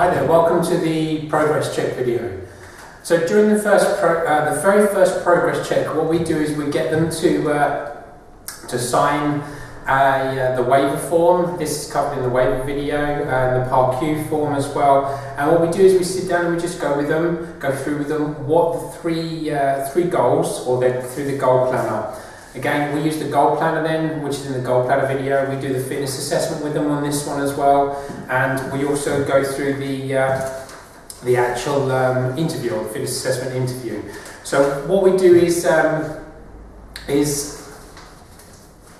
Hi there, welcome to the progress check video. So during the very first progress check, what we do is we get them to sign the waiver form. This is covered in the waiver video, and the PARQ form as well. And what we do is we sit down and we just go through with them what the three goals, or through the goal planner. Again, we use the goal planner then, which is in the goal planner video. We do the fitness assessment with them on this one as well, and we also go through the actual interview, or the fitness assessment interview. So what we do is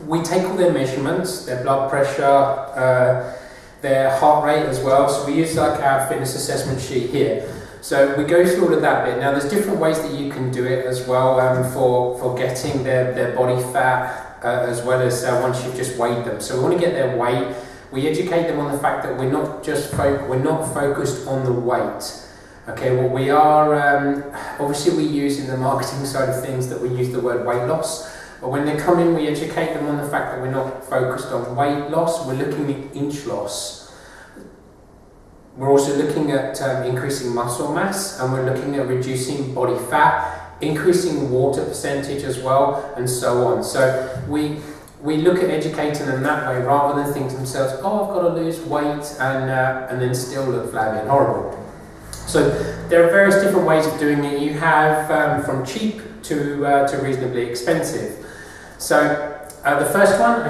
we take all their measurements, their blood pressure, their heart rate as well. So we use like our fitness assessment sheet here. So we go through all of that bit. Now there's different ways that you can do it as well for getting their body fat as well as once you've just weighed them. So we want to get their weight. We educate them on the fact that we're not focused on the weight. Okay, what we are, obviously we use in the marketing side of things that we use the word weight loss. But when they come in, we educate them on the fact that we're not focused on weight loss, we're looking at inch loss. We're also looking at increasing muscle mass, and we're looking at reducing body fat, increasing water percentage as well, and so on. So we look at educating them that way, rather than think to themselves, oh, I've got to lose weight and then still look flabby and horrible. So there are various different ways of doing it. You have from cheap to reasonably expensive. So the first one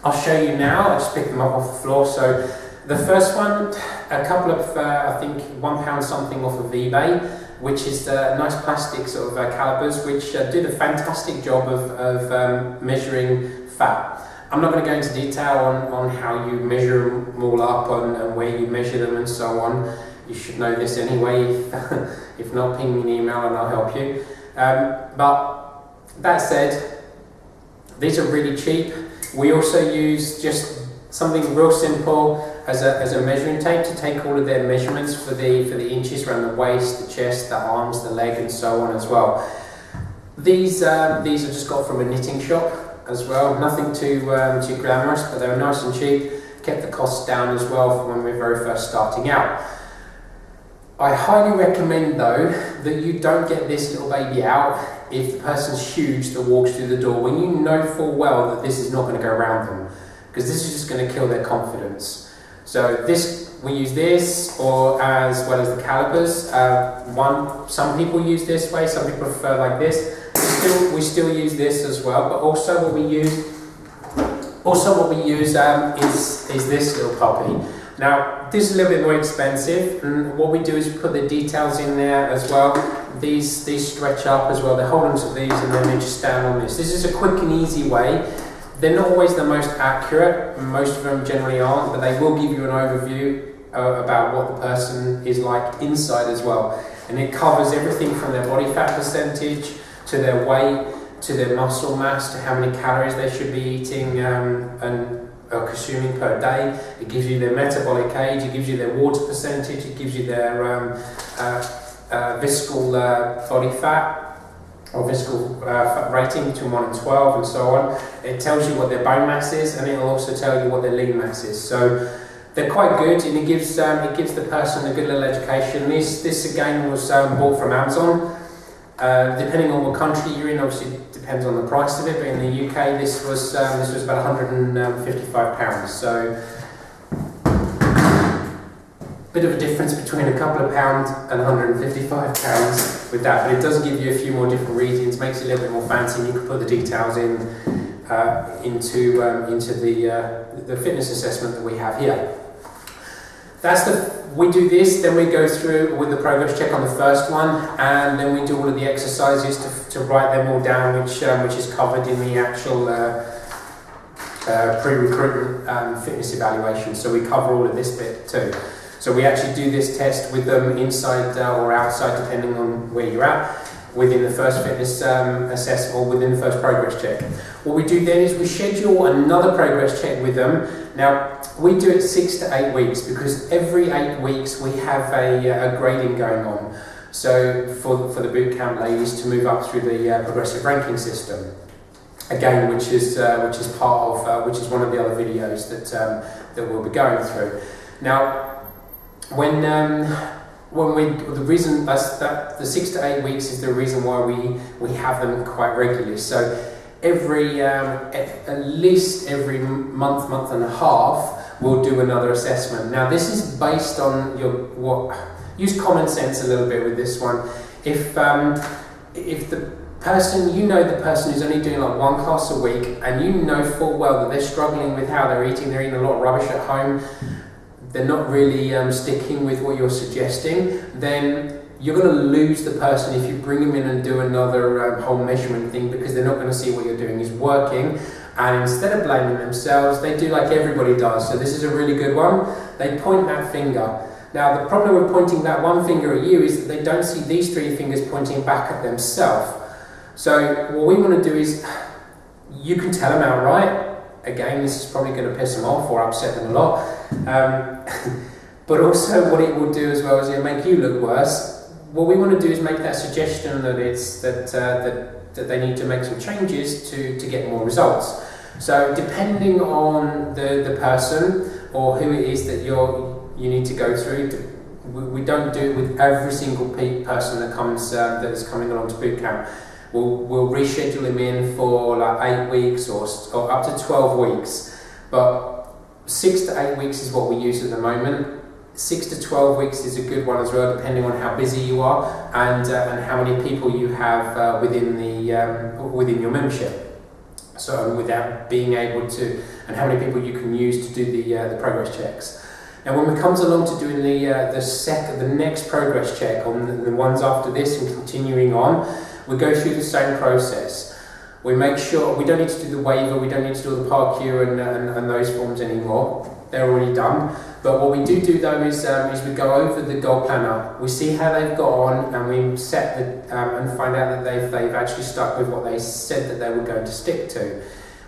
I'll show you now. I just picked them up off the floor. So the first one, a couple of I think £1 something off of eBay, which is nice plastic sort of calipers, which did a fantastic job of measuring fat. I'm not going to go into detail on how you measure them all up and where you measure them and so on. You should know this anyway. If not, ping me an email and I'll help you. But that said, these are really cheap. We also use just something real simple as a measuring tape to take all of their measurements for the inches around the waist, the chest, the arms, the leg, and so on as well. These I just got from a knitting shop as well. Nothing too glamorous, but they were nice and cheap. Kept the costs down as well for when we were very first starting out. I highly recommend though that you don't get this little baby out if the person's huge that walks through the door, when you know full well that this is not going to go around them, because this is just going to kill their confidence. So we use this, or as well as the calipers. Some people use this way, some people prefer like this. We still use this as well, but also what we use is this little puppy. Now this is a little bit more expensive, and what we do is we put the details in there as well. These stretch up as well. They hold onto these and then they just stand on this. This is a quick and easy way. They're not always the most accurate, most of them generally aren't, but they will give you an overview about what the person is like inside as well. And it covers everything from their body fat percentage, to their weight, to their muscle mass, to how many calories they should be eating and consuming per day. It gives you their metabolic age, it gives you their water percentage, it gives you their visceral body fat, or visceral fat rating between 1 and 12 and so on. It tells you what their bone mass is, and it will also tell you what their lean mass is. So they're quite good, and it gives the person a good little education. This again was bought from Amazon. Depending on what country you're in, obviously it depends on the price of it, but in the UK this was about £155. So bit of a difference between a couple of pounds and £155 with that, but it does give you a few more different readings, makes it a little bit more fancy, and you can put the details in into the fitness assessment that we have here. We do this, then we go through with the progress check on the first one, and then we do all of the exercises to write them all down, which is covered in the actual pre-recruitment fitness evaluation. So we cover all of this bit too. So we actually do this test with them inside or outside, depending on where you're at, within the first fitness assessment or within the first progress check. What we do then is we schedule another progress check with them. Now, we do it 6 to 8 weeks, because every 8 weeks we have a grading going on. So for the boot camp ladies to move up through the progressive ranking system. Again, which is part of which is one of the other videos that we'll be going through. Now, the reason that the 6 to 8 weeks is the reason why we have them quite regularly. So every at least every month and a half, we'll do another assessment. Now this is based on use common sense a little bit with this one. If the person, the person who's only doing like one class a week, and you know full well that they're struggling with how they're eating a lot of rubbish at home, they're not really sticking with what you're suggesting, then you're going to lose the person if you bring them in and do another whole measurement thing, because they're not going to see what you're doing is working. And instead of blaming themselves, they do like everybody does. So this is a really good one. They point that finger. Now the problem with pointing that one finger at you is that they don't see these three fingers pointing back at themselves. So what we want to do is, you can tell them outright. Again, this is probably going to piss them off or upset them a lot. But also what it will do as well is it'll make you look worse. What we want to do is make that suggestion that that they need to make some changes to get more results. So depending on the person or who it is that you need to go through, we don't do it with every single person that comes that is coming along to boot camp. We'll reschedule them in for like 8 weeks or up to 12 weeks, but 6 to 8 weeks is what we use at the moment. 6 to 12 weeks is a good one as well, depending on how busy you are and how many people you have within your membership. So without being able to, and how many people you can use to do the progress checks. Now, when it comes along to doing the next progress check on the ones after this and continuing on, we go through the same process. We make sure we don't need to do the waiver, we don't need to do the PARQ and those forms anymore. They're already done. But what we do though is we go over the goal planner. We see how they've got on, and we set and find out that they've actually stuck with what they said that they were going to stick to.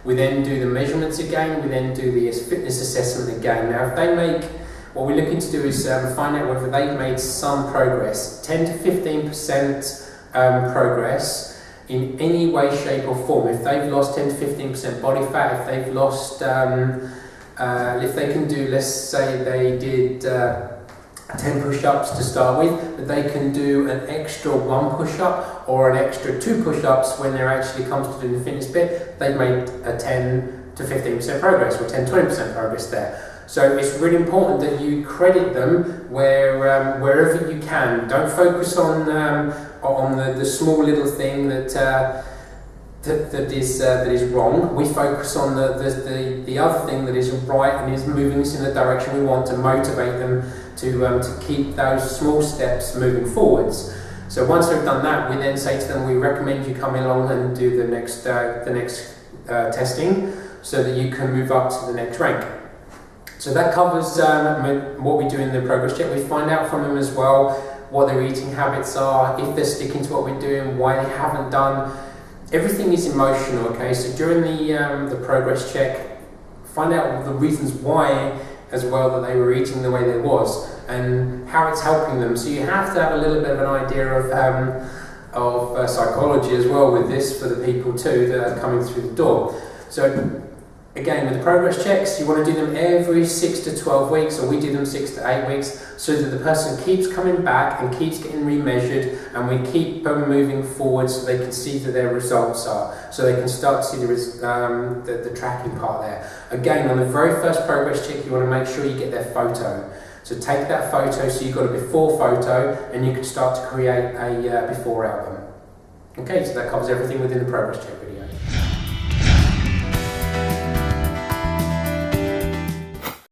We then do the measurements again. We then do the fitness assessment again. Now, if they make, what we're looking to do is find out whether they've made some progress, 10 to 15% progress in any way, shape or form. If they've lost 10 to 15% body fat, if they've lost, if they can do, let's say they did 10 push-ups to start with, but they can do an extra 1 push-up or an extra 2 push-ups when they're actually comes to doing the fitness bit, they've made a 10 to 15% progress or 10 to 20% progress there. So it's really important that you credit them wherever you can. Don't focus on the small little thing that is wrong. We focus on the other thing that is right and is moving us in the direction we want, to motivate them to keep those small steps moving forwards. So once we've done that, we then say to them, we recommend you come along and do the next testing so that you can move up to the next rank. So that covers what we do in the progress check. We find out from them as well what their eating habits are, if they're sticking to what we're doing, why they haven't done. Everything is emotional, okay? So during the progress check, find out the reasons why as well that they were eating the way they was and how it's helping them. So you have to have a little bit of an idea of psychology as well with this for the people too that are coming through the door. So again, with the progress checks, you want to do them every 6 to 12 weeks, or we do them 6 to 8 weeks, so that the person keeps coming back and keeps getting remeasured, and we keep them moving forward so they can see that their results are, so they can start to see the tracking part there. Again, on the very first progress check, you want to make sure you get their photo. So take that photo, so you've got a before photo, and you can start to create a before album. Okay, so that covers everything within the progress check video.